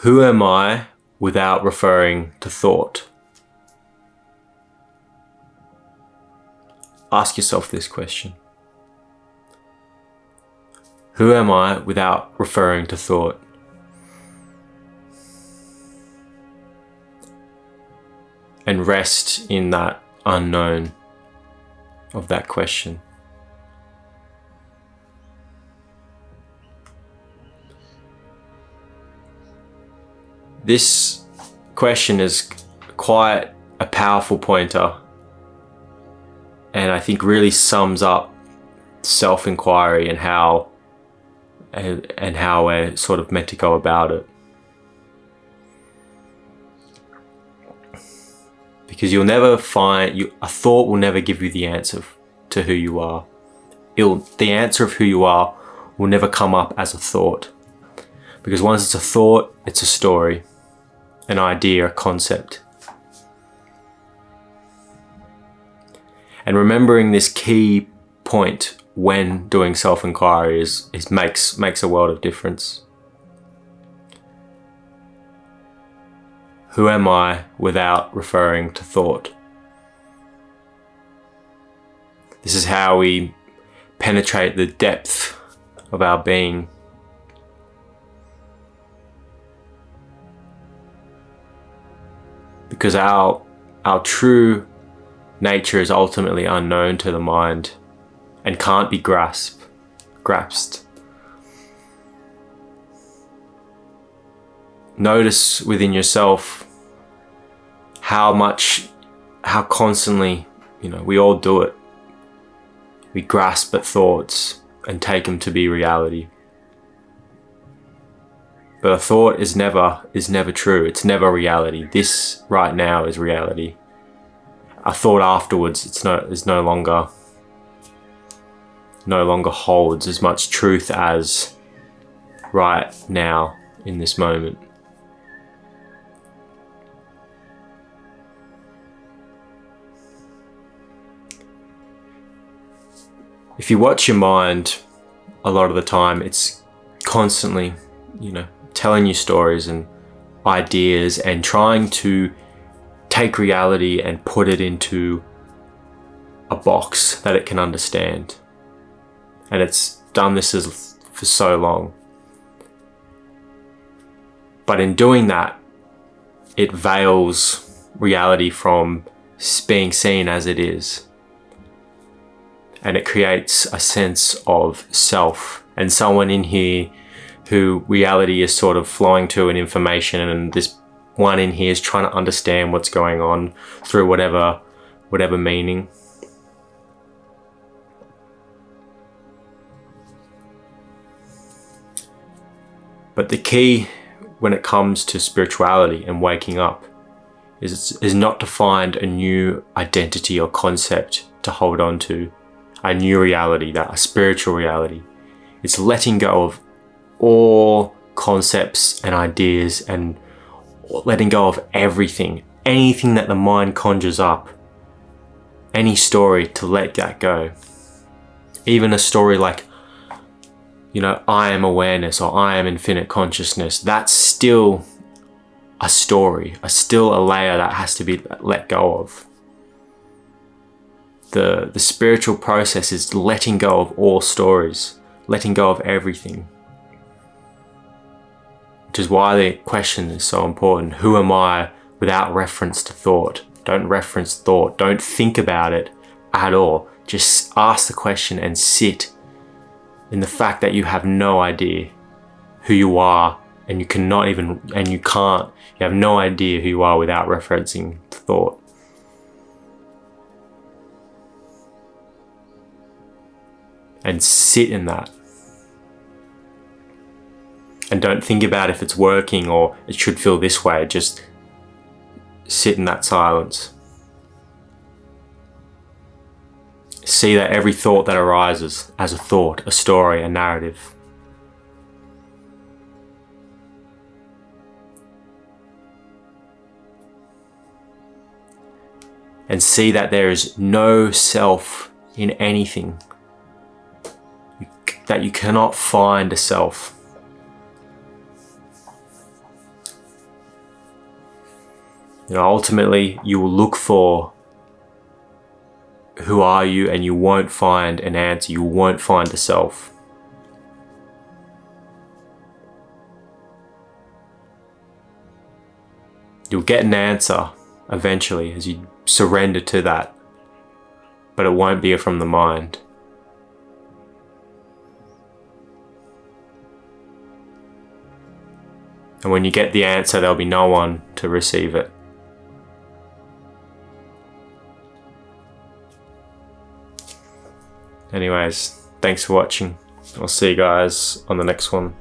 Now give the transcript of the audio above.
Who am I without referring to thought? Ask yourself this question. Who am I without referring to thought? And rest in that unknown of that question. This question is quite a powerful pointer, and I think really sums up self-inquiry and how we're sort of meant to go about it. Because you'll never find, a thought will never give you the answer to who you are. The answer of who you are will never come up as a thought. Because once it's a thought, it's a story, an idea, a concept. And remembering this key point when doing self-inquiry makes a world of difference. Who am I without referring to thought? This is how we penetrate the depth of our being. Because our true nature is ultimately unknown to the mind and can't be grasped. Notice within yourself how constantly, we all do it. We grasp at thoughts and take them to be reality. But a thought is never true. It's never reality. This right now is reality. A thought afterwards, is no longer holds as much truth as right now in this moment. If you watch your mind, a lot of the time it's constantly, telling you stories and ideas and trying to take reality and put it into a box that it can understand. And it's done this for so long. But in doing that, it veils reality from being seen as it is. And it creates a sense of self and someone in here who reality is sort of flowing to an information, and this one in here is trying to understand what's going on through whatever meaning. But the key when it comes to spirituality and waking up is not to find a new identity or concept to hold on to, a new reality, a spiritual reality. It's letting go of all concepts and ideas and letting go of everything, anything that the mind conjures up, any story, to let that go. Even a story like, I am awareness or I am infinite consciousness, that's still a story, still a layer that has to be let go of. The spiritual process is letting go of all stories, letting go of everything. Which is why the question is so important. Who am I without reference to thought? Don't reference thought. Don't think about it at all. Just ask the question and sit in the fact that you have no idea who you are, and you have no idea who you are without referencing thought. And sit in that. And don't think about if it's working or it should feel this way. Just sit in that silence. See that every thought that arises as a thought, a story, a narrative. And see that there is no self in anything. That you cannot find a self. Ultimately, you will look for who are you, and you won't find an answer. You won't find the self. You'll get an answer eventually as you surrender to that, but it won't be from the mind. And when you get the answer, there'll be no one to receive it. Anyways, thanks for watching. I'll see you guys on the next one.